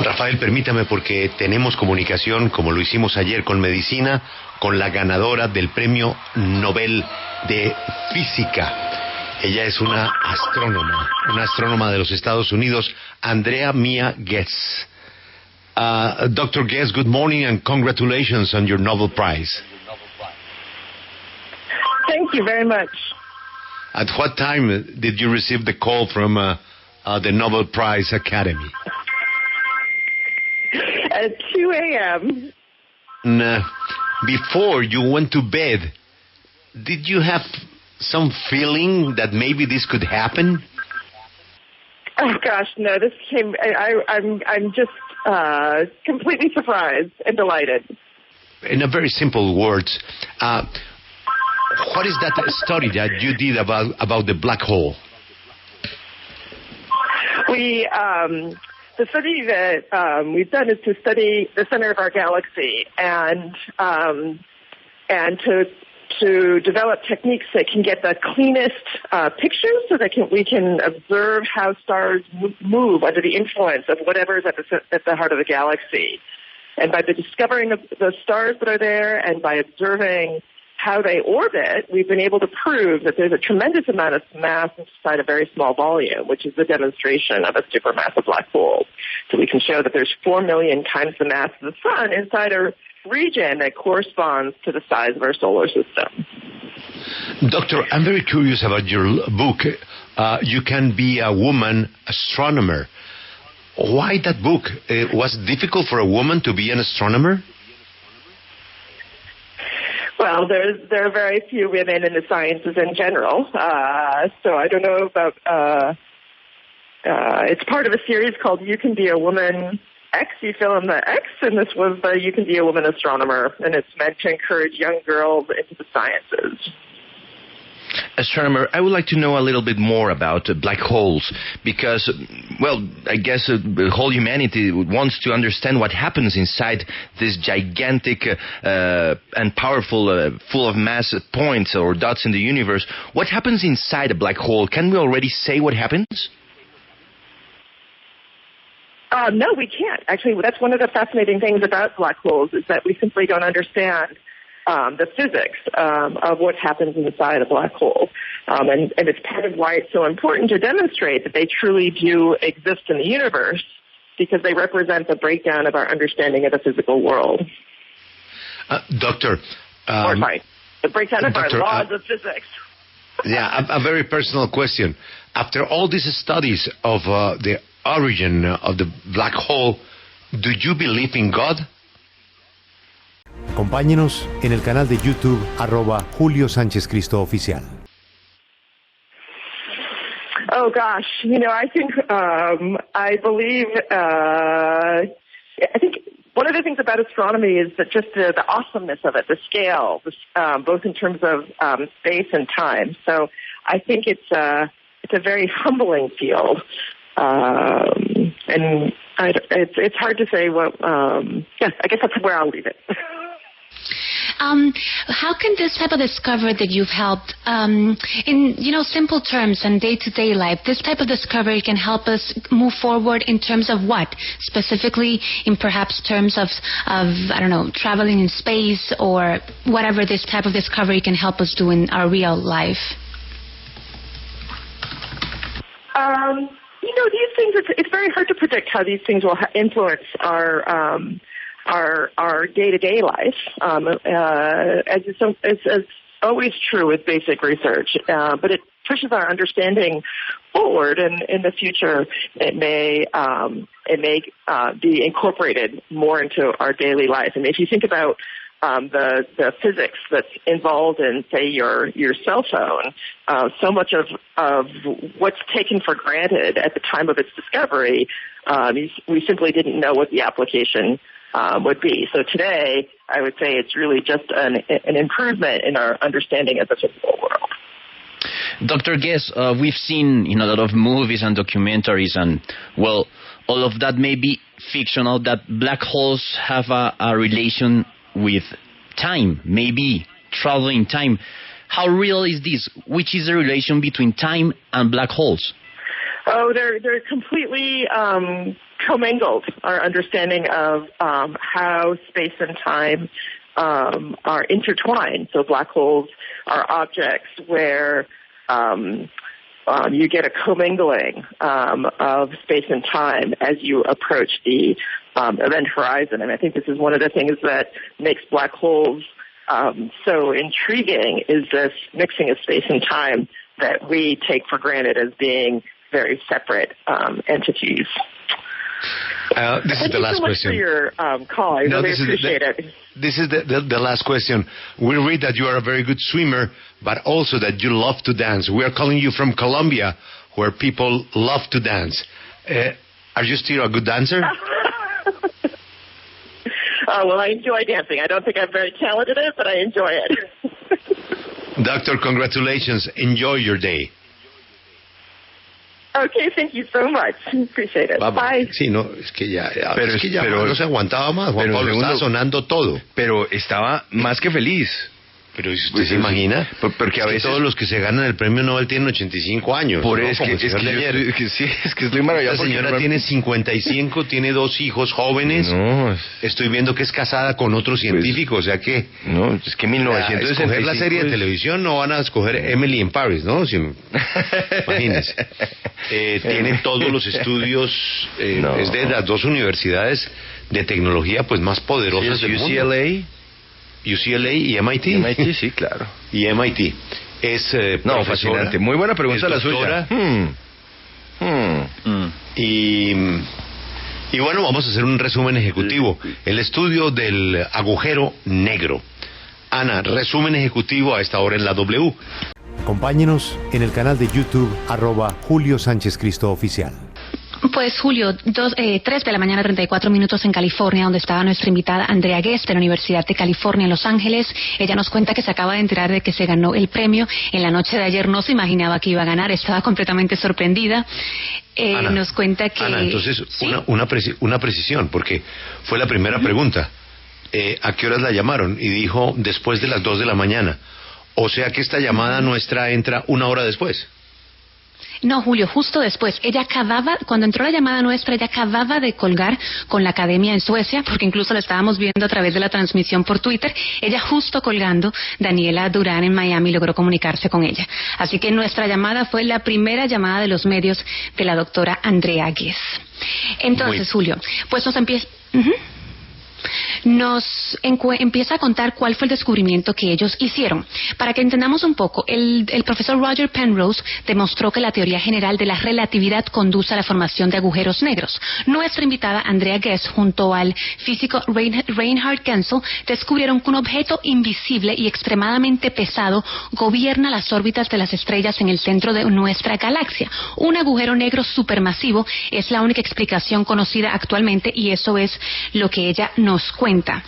Rafael, permítame porque tenemos comunicación, como lo hicimos ayer con medicina, con la ganadora del Premio Nobel de Física. Ella es una astrónoma de los Estados Unidos, Andrea Ghez. Dr. Ghez, good morning and congratulations on your Nobel Prize. Thank you very much. At what time did you receive the call from the Nobel Prize Academy? At 2 a.m. Before you went to bed, did you have some feeling that maybe this could happen? Oh gosh, no! This came. I'm just completely surprised and delighted. In a very simple words, what is that study that you did about the black hole? The study that we've done is to study the center of our galaxy and to develop techniques that can get the cleanest pictures so that we can observe how stars move under the influence of whatever is at the heart of the galaxy. And by discovering the stars that are there and by observing how they orbit, we've been able to prove that there's a tremendous amount of mass inside a very small volume, which is the demonstration of a supermassive black hole. So we can show that there's 4 million times the mass of the sun inside a region that corresponds to the size of our solar system. Doctor, I'm very curious about your book. You Can Be a Woman Astronomer. Why that book? Was it difficult for a woman to be an astronomer? Well, there are very few women in the sciences in general, so I don't know about. It's part of a series called "You Can Be a Woman X." You fill in the X, and this was the "You Can Be a Woman Astronomer," and it's meant to encourage young girls into the sciences. Astronomer, I would like to know a little bit more about black holes because, well, I guess the whole humanity wants to understand what happens inside this gigantic and powerful, full of mass points or dots in the universe. What happens inside a black hole? Can we already say what happens? No, we can't. Actually, that's one of the fascinating things about black holes is that we simply don't understand the physics of what happens inside a black hole. And it's part of why it's so important to demonstrate that they truly do exist in the universe because they represent the breakdown of our understanding of the physical world. Doctor... the breakdown of our laws of physics. Yeah, a very personal question. After all these studies of the origin of the black hole, do you believe in God? Acompáñenos en el canal de YouTube @Julio Sánchez Cristo Oficial. Oh gosh, I think I believe. I think one of the things about astronomy is that just the awesomeness of it, the scale, both in terms of space and time. So I think it's a very humbling field, and it's hard to say what. I guess that's where I'll leave it. How can this type of discovery that you've helped in simple terms and day-to-day life, this type of discovery can help us move forward in terms of what? Specifically in perhaps terms of I don't know, traveling in space or whatever this type of discovery can help us do in our real life? These things, it's very hard to predict how these things will influence our day-to-day life, as is always true with basic research, but it pushes our understanding forward, and in the future it may be incorporated more into our daily life. And if you think about the physics that's involved in, say, your cell phone, so much of what's taken for granted at the time of its discovery, we simply didn't know what the application would be. So today, I would say it's really just an improvement in our understanding of the physical world. Dr. Ghez, we've seen a lot of movies and documentaries, and well, all of that may be fictional, that black holes have a relation with time, maybe traveling time. How real is this? Which is the relation between time and black holes? Oh, they're completely commingled our understanding of how space and time are intertwined. So black holes are objects where you get a commingling of space and time as you approach the event horizon. And I think this is one of the things that makes black holes so intriguing, is this mixing of space and time that we take for granted as being very separate entities. This is the last question. Thank you so much for your call. I really appreciate it. This is the last question. We read that you are a very good swimmer, but also that you love to dance. We are calling you from Colombia, where people love to dance. Are you still a good dancer? Well, I enjoy dancing. I don't think I'm very talented at it, but I enjoy it. Doctor, congratulations. Enjoy your day. Okay, thank you so much. Appreciate it. Bye. Sí, no, es que ya no se aguantaba más. Juan Pablo estaba sonando todo. Pero estaba más que feliz. Pero ¿usted se imagina? Porque a veces todos los que se ganan el premio Nobel tienen 85 años. Por ¿no? eso es que estoy maravillado. La señora tiene 55, tiene 2 hijos jóvenes. No. Estoy viendo que es casada con otro científico, o sea que... No, es que 1965... escoger la serie de televisión no van a escoger Emily in Paris, ¿no? Imagínense. Tiene todos los estudios, es de las 2 universidades de tecnología pues más poderosas del mundo. UCLA y MIT. MIT, sí, claro. Y MIT. Es fascinante. Muy buena pregunta la suya. Y bueno, vamos a hacer un resumen ejecutivo. El estudio del agujero negro. Ana, resumen ejecutivo a esta hora en la W. Acompáñenos en el canal de YouTube @Julio Sánchez Cristo Oficial. Pues Julio, 3 de la mañana 34 minutos en California, donde estaba nuestra invitada Andrea Ghez de la Universidad de California en Los Ángeles. Ella nos cuenta que se acaba de enterar de que se ganó el premio. En la noche de ayer no se imaginaba que iba a ganar, estaba completamente sorprendida. Ana, nos cuenta que... Ana, entonces, ¿sí? una precisión, porque fue la primera pregunta. ¿A qué horas la llamaron? Y dijo después de las 2 de la mañana. O sea que esta llamada nuestra entra 1 hora después. No, Julio, justo después. Cuando entró la llamada nuestra, ella acababa de colgar con la academia en Suecia, porque incluso la estábamos viendo a través de la transmisión por Twitter. Ella justo colgando, Daniela Durán en Miami logró comunicarse con ella. Así que nuestra llamada fue la primera llamada de los medios de la doctora Andrea Ghez. Entonces, Julio, pues nos empieza... empieza a contar cuál fue el descubrimiento que ellos hicieron. Para que entendamos un poco, el profesor Roger Penrose demostró que la teoría general de la relatividad conduce a la formación de agujeros negros. Nuestra invitada Andrea Ghez, junto al físico Reinhard Genzel, descubrieron que un objeto invisible y extremadamente pesado gobierna las órbitas de las estrellas en el centro de nuestra galaxia. Un agujero negro supermasivo es la única explicación conocida actualmente, y eso es lo que ella nos cuenta.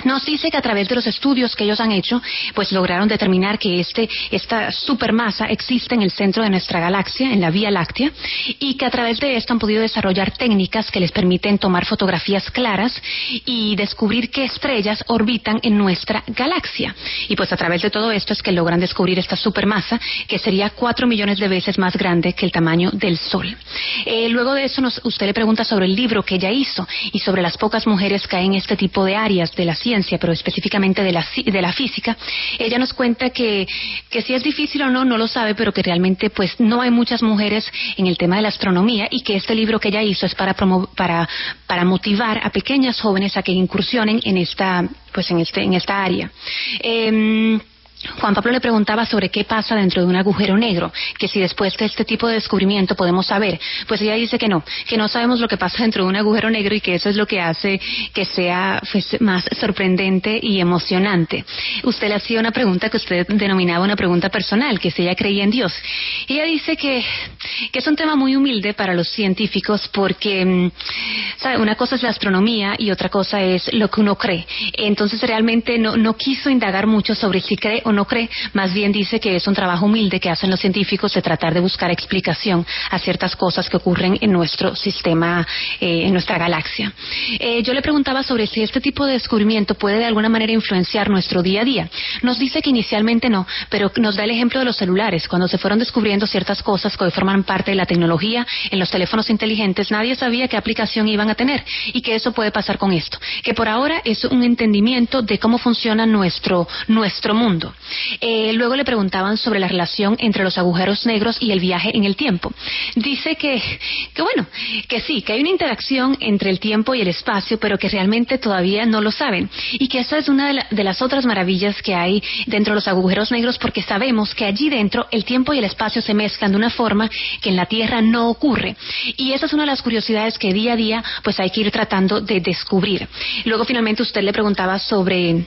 Nos dice que a través de los estudios que ellos han hecho, pues lograron determinar que esta supermasa existe en el centro de nuestra galaxia, en la Vía Láctea, y que a través de esto han podido desarrollar técnicas que les permiten tomar fotografías claras y descubrir qué estrellas orbitan en nuestra galaxia. Y pues a través de todo esto es que logran descubrir esta supermasa, que sería 4 millones de veces más grande que el tamaño del Sol. Luego de eso usted le pregunta sobre el libro que ella hizo y sobre las pocas mujeres que hay en este tipo de áreas de la ciencia, pero específicamente de la física. Ella nos cuenta que si es difícil o no lo sabe, pero que realmente pues no hay muchas mujeres en el tema de la astronomía, y que este libro que ella hizo es para motivar a pequeñas jóvenes a que incursionen en esta área. Juan Pablo le preguntaba sobre qué pasa dentro de un agujero negro, que si después de este tipo de descubrimiento podemos saber. Pues ella dice que no sabemos lo que pasa dentro de un agujero negro, y que eso es lo que hace que sea pues más sorprendente y emocionante. Usted le hacía una pregunta que usted denominaba una pregunta personal, que si ella creía en Dios. Y ella dice que es un tema muy humilde para los científicos, porque ¿sabe? Una cosa es la astronomía y otra cosa es lo que uno cree. Entonces realmente no quiso indagar mucho sobre si cree o no cree, más bien dice que es un trabajo humilde que hacen los científicos de tratar de buscar explicación a ciertas cosas que ocurren en nuestro sistema, en nuestra galaxia. Yo le preguntaba sobre si este tipo de descubrimiento puede de alguna manera influenciar nuestro día a día. Nos dice que inicialmente no, pero nos da el ejemplo de los celulares. Cuando se fueron descubriendo ciertas cosas que hoy forman parte de la tecnología en los teléfonos inteligentes, nadie sabía qué aplicación iban a tener, y que eso puede pasar con esto, que por ahora es un entendimiento de cómo funciona nuestro mundo. Luego le preguntaban sobre la relación entre los agujeros negros y el viaje en el tiempo. Dice que bueno, que sí, que hay una interacción entre el tiempo y el espacio, pero que realmente todavía no lo saben, y que esa es una de las otras maravillas que hay dentro de los agujeros negros, porque sabemos que allí dentro el tiempo y el espacio se mezclan de una forma que en la Tierra no ocurre, y esa es una de las curiosidades que día a día pues hay que ir tratando de descubrir. Luego finalmente usted le preguntaba sobre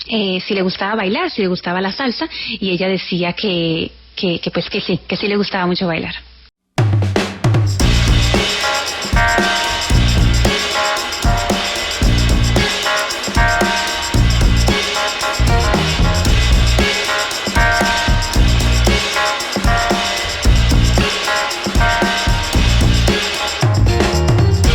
si le gustaba bailar, si le gustaba la salsa, y ella decía que sí le gustaba mucho bailar.